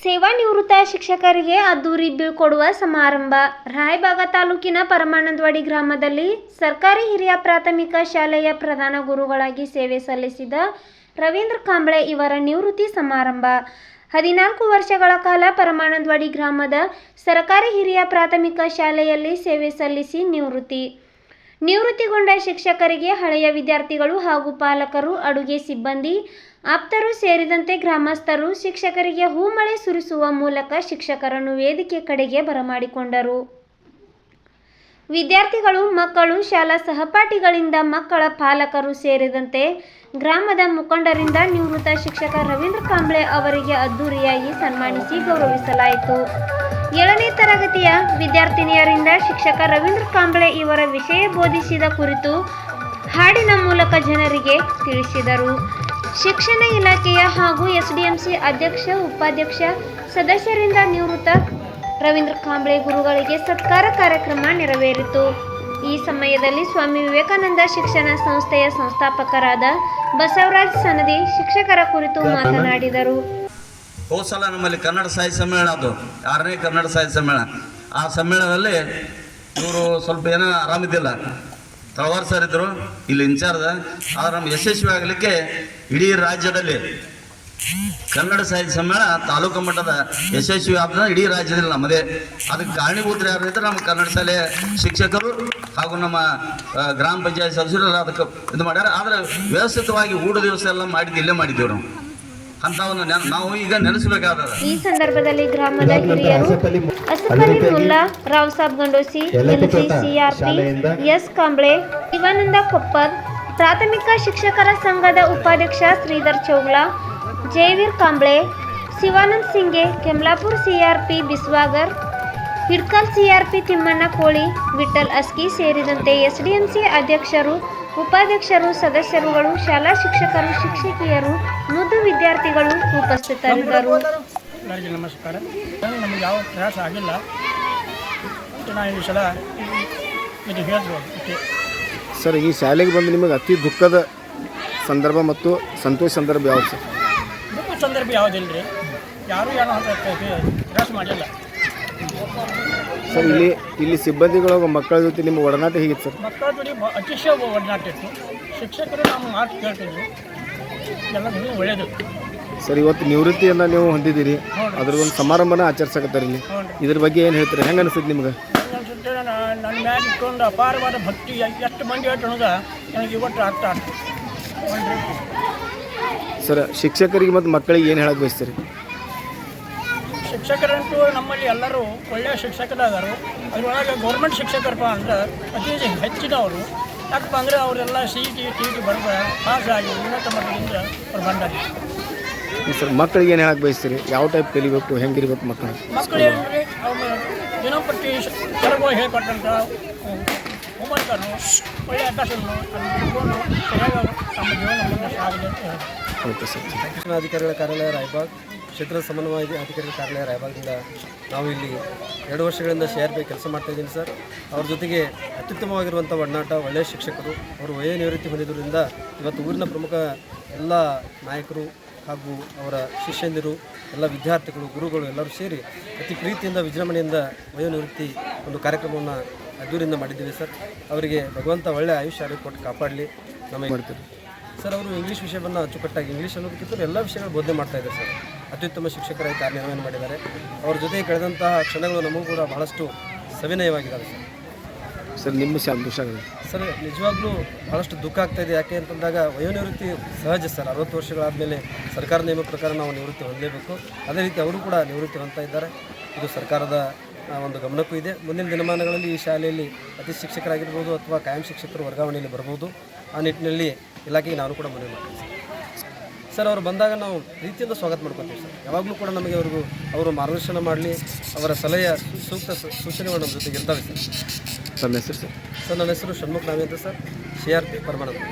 ಸೇವಾನಿವೃತ್ತ ಶಿಕ್ಷಕರಿಗೆ ಅದ್ದೂರಿ ಬೀಳ್ಕೊಡುವ ಸಮಾರಂಭ. ರಾಯಬಾಗ ತಾಲೂಕಿನ ಪರಮಾನಂದವಾಡಿ ಗ್ರಾಮದಲ್ಲಿ ಸರ್ಕಾರಿ ಹಿರಿಯ ಪ್ರಾಥಮಿಕ ಶಾಲೆಯ ಪ್ರಧಾನ ಗುರುಗಳಾಗಿ ಸೇವೆ ಸಲ್ಲಿಸಿದ ರವೀಂದ್ರ ಕಾಂಬ್ಳೆ ಇವರ ನಿವೃತ್ತಿ ಸಮಾರಂಭ. 14 ವರ್ಷಗಳ ಕಾಲ ಪರಮಾನಂದವಾಡಿ ಗ್ರಾಮದ ಸರ್ಕಾರಿ ಹಿರಿಯ ಪ್ರಾಥಮಿಕ ಶಾಲೆಯಲ್ಲಿ ಸೇವೆ ಸಲ್ಲಿಸಿ ನಿವೃತ್ತಿಗೊಂಡ ಶಿಕ್ಷಕರಿಗೆ ಹಳೆಯ ವಿದ್ಯಾರ್ಥಿಗಳು ಹಾಗೂ ಪಾಲಕರು, ಅಡುಗೆ ಸಿಬ್ಬಂದಿ, ಆಪ್ತರು ಸೇರಿದಂತೆ ಗ್ರಾಮಸ್ಥರು ಶಿಕ್ಷಕರಿಗೆ ಹೂಮಳೆ ಸುರಿಸುವ ಮೂಲಕ ಶಿಕ್ಷಕರನ್ನು ವೇದಿಕೆ ಕಡೆಗೆ ಬರಮಾಡಿಕೊಂಡರು. ವಿದ್ಯಾರ್ಥಿಗಳು, ಮಕ್ಕಳು, ಶಾಲಾ ಸಹಪಾಠಿಗಳಿಂದ ಮಕ್ಕಳ ಪಾಲಕರು ಸೇರಿದಂತೆ ಗ್ರಾಮದ ಮುಖಂಡರಿಂದ ನಿವೃತ್ತ ಶಿಕ್ಷಕ ರವೀಂದ್ರ ಕಾಂಬ್ಳೆ ಅವರಿಗೆ ಅದ್ದೂರಿಯಾಗಿ ಸನ್ಮಾನಿಸಿ ಗೌರವಿಸಲಾಯಿತು. 7ನೇ ತರಗತಿಯ ವಿದ್ಯಾರ್ಥಿನಿಯರಿಂದ ಶಿಕ್ಷಕ ರವೀಂದ್ರ ಕಾಂಬ್ಳೆ ಇವರ ವಿಷಯ ಬೋಧಿಸಿದ ಕುರಿತು ಹಾಡಿನ ಮೂಲಕ ಜನರಿಗೆ ತಿಳಿಸಿದರು. ಶಿಕ್ಷಣ ಇಲಾಖೆಯ ಹಾಗೂ ಎಸ್ಡಿಎಂಸಿ ಅಧ್ಯಕ್ಷ, ಉಪಾಧ್ಯಕ್ಷ, ಸದಸ್ಯರಿಂದ ನಿವೃತ್ತ ರವೀಂದ್ರ ಕಾಂಬ್ಳೆ ಗುರುಗಳಿಗೆ ಸತ್ಕಾರ ಕಾರ್ಯಕ್ರಮ ನೆರವೇರಿತು. ಈ ಸಮಯದಲ್ಲಿ ಸ್ವಾಮಿ ವಿವೇಕಾನಂದ ಶಿಕ್ಷಣ ಸಂಸ್ಥೆಯ ಸಂಸ್ಥಾಪಕರಾದ ಬಸವರಾಜ್ ಸನದಿ ಶಿಕ್ಷಕರ ಕುರಿತು ಮಾತನಾಡಿದರು. ಹೋದ ಸಲ ನಮ್ಮಲ್ಲಿ ಕನ್ನಡ ಸಾಹಿತ್ಯ ಸಮ್ಮೇಳನ, ಅದು 6ನೇ ಕನ್ನಡ ಸಾಹಿತ್ಯ ಸಮ್ಮೇಳನ. ಆ ಸಮ್ಮೇಳನದಲ್ಲಿ ಇವರು ಸ್ವಲ್ಪ ಏನೋ ಆರಾಮಿದ್ದಿಲ್ಲ, ತಳವಾರ ಸರ್ ಇದ್ದರು ಇಲ್ಲಿ ಇನ್ಚಾರ್ಜ್. ಆದರೆ ನಮ್ಮ ಯಶಸ್ವಿ ಆಗಲಿಕ್ಕೆ ಇಡೀ ರಾಜ್ಯದಲ್ಲಿ ಕನ್ನಡ ಸಾಹಿತ್ಯ ಸಮ್ಮೇಳನ ತಾಲೂಕು ಮಟ್ಟದ ಯಶಸ್ವಿ ಆದ ಇಡೀ ರಾಜ್ಯದಲ್ಲಿ ನಮ್ಮದೇ. ಅದಕ್ಕೆ ಕಾರಣೀಭೂತರು ಯಾರು ಇದ್ದರೆ ನಮ್ಮ ಕನ್ನಡ ಶಾಲೆಯ ಶಿಕ್ಷಕರು ಹಾಗೂ ನಮ್ಮ ಗ್ರಾಮ ಪಂಚಾಯತ್ ಸದಸ್ಯರು ಅದಕ್ಕೆ ಇದು ಮಾಡ್ಯಾರ. ಆದರೆ ವ್ಯವಸ್ಥಿತವಾಗಿ ಊಟ ದಿವಸ ಎಲ್ಲ ಇಲ್ಲೇ ಮಾಡಿದ್ದೀವಿ ನಾವು. ಅಂತವನ್ನು ನಾವು ಈಗ ನೆನೆಸಬೇಕಾದ. ಈ ಸಂದರ್ಭದಲ್ಲಿ ಗ್ರಾಮದ ಹಿರಿಯರು Asaf Ali Mulla, Rao Sab Gandosi, LC CRP, S Kamble, Shivanand Koppad, ಪ್ರಾಥಮಿಕ ಶಿಕ್ಷಕರ ಸಂಘದ ಉಪಾಧ್ಯಕ್ಷ ಶ್ರೀಧರ್ ಚೌಗ್ಲಾ, ಜಯವೀರ್ ಕಾಂಬ್ಳೆ, ಶಿವಾನಂದ್ ಸಿಂಗೆ, ಕೆಮ್ಲಾಪುರ್ ಸಿಆರ್ಪಿ ಬಿಸ್ವಾಗರ್, ಹಿಡ್ಕಲ್ ಸಿಆರ್ಪಿ ತಿಮ್ಮಣ್ಣ ಕೋಳಿ, ವಿಠಲ್ ಅಸ್ಕಿ ಸೇರಿದಂತೆ ಎಸ್ಡಿಎಂಸಿ ಅಧ್ಯಕ್ಷರು, ಉಪಾಧ್ಯಕ್ಷರು, ಸದಸ್ಯರುಗಳು, ಶಾಲಾ ಶಿಕ್ಷಕರು, ಶಿಕ್ಷಕಿಯರು, ಮುದ್ದು ವಿದ್ಯಾರ್ಥಿಗಳು ಉಪಸ್ಥಿತರಿದ್ದರು. ಎಲ್ಲರಿಗೂ ನಮಸ್ಕಾರ. ನಮಗೆ ಯಾವ ಪ್ರಯಾಸ ಆಗಿಲ್ಲ. ನಾನು ಈ ಸಲ ಇದು ಹೇಳ್ಬೋದು ಸರ್. ಈ ಶಾಲೆಗೆ ಬಂದು ನಿಮಗೆ ಅತಿ ದುಃಖದ ಸಂದರ್ಭ ಮತ್ತು ಸಂತೋಷ ಸಂದರ್ಭ ಯಾವುದು ಸರ್? ದುಃಖ ಸಂದರ್ಭ ಯಾವುದಿಲ್ಲ ರೀ. ಯಾರೂ ಏನೋ ಪ್ರಯಾಸ ಮಾಡಿಲ್ಲ ಸರ್. ಇಲ್ಲಿ ಸಿಬ್ಬಂದಿಗಳು ಮಕ್ಕಳ ಜೊತೆ ನಿಮ್ಮ ಒಡನಾಟ ಹೇಗಿತ್ತು ಸರ್? ಮಕ್ಕಳ ಜೊತೆ ಅತಿಶಯ ಒಡನಾಟ ಇತ್ತು. ಶಿಕ್ಷಕರು ನಮ್ಮ ಮಾತು ಕೇಳ್ತಿದ್ರು, ಎಲ್ಲ ಒಳ್ಳೆಯದು ಸರ್. ಇವತ್ತು ನಿವೃತ್ತಿಯನ್ನು ನೀವು ಹೊಂದಿದ್ದೀರಿ, ಅದ್ರ ಒಂದು ಸಮಾರಂಭನ ಆಚರಿಸಕತ್ತಾರೆ ಇಲ್ಲಿ. ಇದ್ರ ಬಗ್ಗೆ ಏನು ಹೇಳ್ತೀರಿ? ಹೆಂಗೆ ಅನಿಸುತ್ತೆ ನಿಮ್ಗೆ? ಅನಿಸುತ್ತೆ, ನನ್ನ ಮ್ಯಾಲೆ ಇಟ್ಕೊಂಡು ಅಪಾರವಾದ ಭಕ್ತಿ ಎಷ್ಟು ಮಂದಿ ಹೇಳ್ತು ಅನ್ನೋದು ನನಗೆ ಇವತ್ತು ಅರ್ಥ ಆಗ್ತದೆ ಸರ್. ಶಿಕ್ಷಕರಿಗೆ ಮತ್ತು ಮಕ್ಕಳಿಗೆ ಏನು ಹೇಳಕ್ಕೆ ಬಯಸ್ತೀರಿ? ಶಿಕ್ಷಕರಂತೂ ನಮ್ಮಲ್ಲಿ ಎಲ್ಲರೂ ಒಳ್ಳೆಯ ಶಿಕ್ಷಕರಾದರು. ಅದರೊಳಗೆ ಗೌರ್ಮೆಂಟ್ ಶಿಕ್ಷಕರಪ್ಪ ಅಂದ್ರೆ ಅತಿ ಹೆಚ್ಚಿನವರು. ಯಾಕಪ್ಪ ಅಂದರೆ ಅವರೆಲ್ಲ ಟಿ ಬರ್ಬ ಪಾಸಾಗಿ ಉನ್ನತ ಮಟ್ಟದಿಂದ ಅವ್ರು ಬಂದಾರೆ. ಸರ್, ಮಕ್ಕಳಿಗೆ ಏನು ಹೇಳಕ್ಕೆ ಬಯಸ್ತೀರಿ? ಯಾವ ಟೈಪ್ ಕಲಿಬೇಕು, ಹೆಂಗಿರ್ಬೇಕು ಮಕ್ಕಳು? ಮಕ್ಕಳು ಏನಂದರೆ ಅವ್ರು ದಿನಪಟ್ಟಿ ಕೆಲವು ಹೇಳ್ಕೊಟ್ಟಂಥ ಹೋಮ್ವರ್ಕನ್ನು ಒಳ್ಳೆಯ ಅಭ್ಯಾಸವನ್ನು ತಿಳ್ಕೊಂಡು ಸರಿಯಾಗಿ ನಮ್ಮ ಜೀವನ ಮುಂದೆ ಸಾಗಿದೆ ಅಂತ ಹೇಳ್ತಾರೆ. Okay sir. ಶಿಕ್ಷಣ ಅಧಿಕಾರಿಗಳ ಕಾರ್ಯಾಲಯ ರಾಯಬಾಗ್, ಕ್ಷೇತ್ರ ಸಮನ್ವಯ ಅಧಿಕಾರಿಗಳ ಕಾರ್ಯಾಲಯ ರಾಯಬಾಗ್ನಿಂದ ನಾವು ಇಲ್ಲಿ 2 ವರ್ಷಗಳಿಂದ CRP ಕೆಲಸ ಮಾಡ್ತಾಯಿದ್ದೀನಿ ಸರ್. ಅವ್ರ ಜೊತೆಗೆ ಅತ್ಯುತ್ತಮವಾಗಿರುವಂಥ ಒಡನಾಟ, ಒಳ್ಳೆಯ ಶಿಕ್ಷಕರು. ಅವರು ವಯೋ ನಿವೃತ್ತಿ ಹೊಂದಿದ್ದರಿಂದ ಇವತ್ತು ಊರಿನ ಪ್ರಮುಖ ಎಲ್ಲ ನಾಯಕರು ಹಾಗೂ ಅವರ ಶಿಷ್ಯಂದಿರು, ಎಲ್ಲ ವಿದ್ಯಾರ್ಥಿಗಳು, ಗುರುಗಳು ಎಲ್ಲರೂ ಸೇರಿ ಅತಿ ಪ್ರೀತಿಯಿಂದ ವಿಜೃಂಭಣೆಯಿಂದ ವಯೋ ನಿವೃತ್ತಿ ಒಂದು ಕಾರ್ಯಕ್ರಮವನ್ನು ಅದ್ದೂರಿಯಿಂದ ಮಾಡಿದ್ದೀವಿ ಸರ್. ಅವರಿಗೆ ಭಗವಂತ ಒಳ್ಳೆಯ ಆಯುಷ್ಯ ಆರೋಗ್ಯ ಕೊಟ್ಟು ಕಾಪಾಡಲಿ. ನಮಗೆ ಮಾಡ್ತೀವಿ ಸರ್. ಅವರು ಇಂಗ್ಲೀಷ್ ವಿಷಯವನ್ನು ಅಚ್ಚುಕಟ್ಟಾಗಿ, ಇಂಗ್ಲೀಷ್ ಅನ್ನೋದಕ್ಕಿಂತ ಎಲ್ಲ ವಿಷಯಗಳು ಬೋಧನೆ ಮಾಡ್ತಾಯಿದ್ದಾರೆ ಸರ್. ಅತ್ಯುತ್ತಮ ಶಿಕ್ಷಕರಾಗಿ ಕಾರ್ಯನಿರ್ವಹಣೆ ಮಾಡಿದ್ದಾರೆ. ಅವ್ರ ಜೊತೆ ಕಳೆದಂತಹ ಕ್ಷಣಗಳು ನಮಗೂ ಕೂಡ ಬಹಳಷ್ಟು ಸವಿನಯವಾಗಿದ್ದಾವೆ ಸರ್. ಸರ್, ನಿಮ್ಮ ಸಂತೋಷ ಆಗಿದೆ ಸರ್. ನಿಜವಾಗ್ಲೂ ಭಾಳಷ್ಟು ದುಃಖ ಆಗ್ತಾಯಿದೆ. ಯಾಕೆ ಅಂತಂದಾಗ ವಯೋನಿವೃತ್ತಿ ಸಹಜ ಸರ್. 60 ವರ್ಷಗಳಾದಮೇಲೆ ಸರ್ಕಾರ ನಿಯಮ ಪ್ರಕಾರ ನಾವು ನಿವೃತ್ತಿ ಹೊಂದಲೇಬೇಕು. ಅದೇ ರೀತಿ ಅವರು ಕೂಡ ನಿವೃತ್ತಿ ಹೊಂದ್ತಾ ಇದ್ದಾರೆ. ಇದು ಸರ್ಕಾರದ ಒಂದು ಗಮನಕ್ಕೂ ಇದೆ. ಮುಂದಿನ ದಿನಮಾನಗಳಲ್ಲಿ ಈ ಶಾಲೆಯಲ್ಲಿ ಅತಿ ಶಿಕ್ಷಕರಾಗಿರ್ಬೋದು ಅಥವಾ ಕಾಯಂ ಶಿಕ್ಷಕರು ವರ್ಗಾವಣೆಯಲ್ಲಿ ಬರ್ಬೋದು. ಆ ನಿಟ್ಟಿನಲ್ಲಿ ಇಲಾಖೆಗೆ ನಾನು ಕೂಡ ಮನವಿ ಮಾಡ್ತೀನಿ ಸರ್. ಅವರು ಬಂದಾಗ ನಾವು ಪ್ರೀತಿಯಿಂದ ಸ್ವಾಗತ ಮಾಡ್ಕೊತೀವಿ ಸರ್. ಯಾವಾಗಲೂ ಕೂಡ ನಮಗೆ ಅವರು ಮಾರ್ಗದರ್ಶನ ಮಾಡಲಿ, ಅವರ ಸಲಹೆಯ ಸೂಕ್ತ ಸೂಚನೆಗಳು ನಮ್ಮ ಜೊತೆಗೆ ಇರ್ತವೆ ಸರ್. ತಮ್ಮ ಹೆಸರು ಸರ್? ಸರ್, ನನ್ನ ಹೆಸರು ಷಣ್ಮುಖ ನಾವಿ ಅಂತ ಸರ್, CRP ಪರಮಾನಂದ.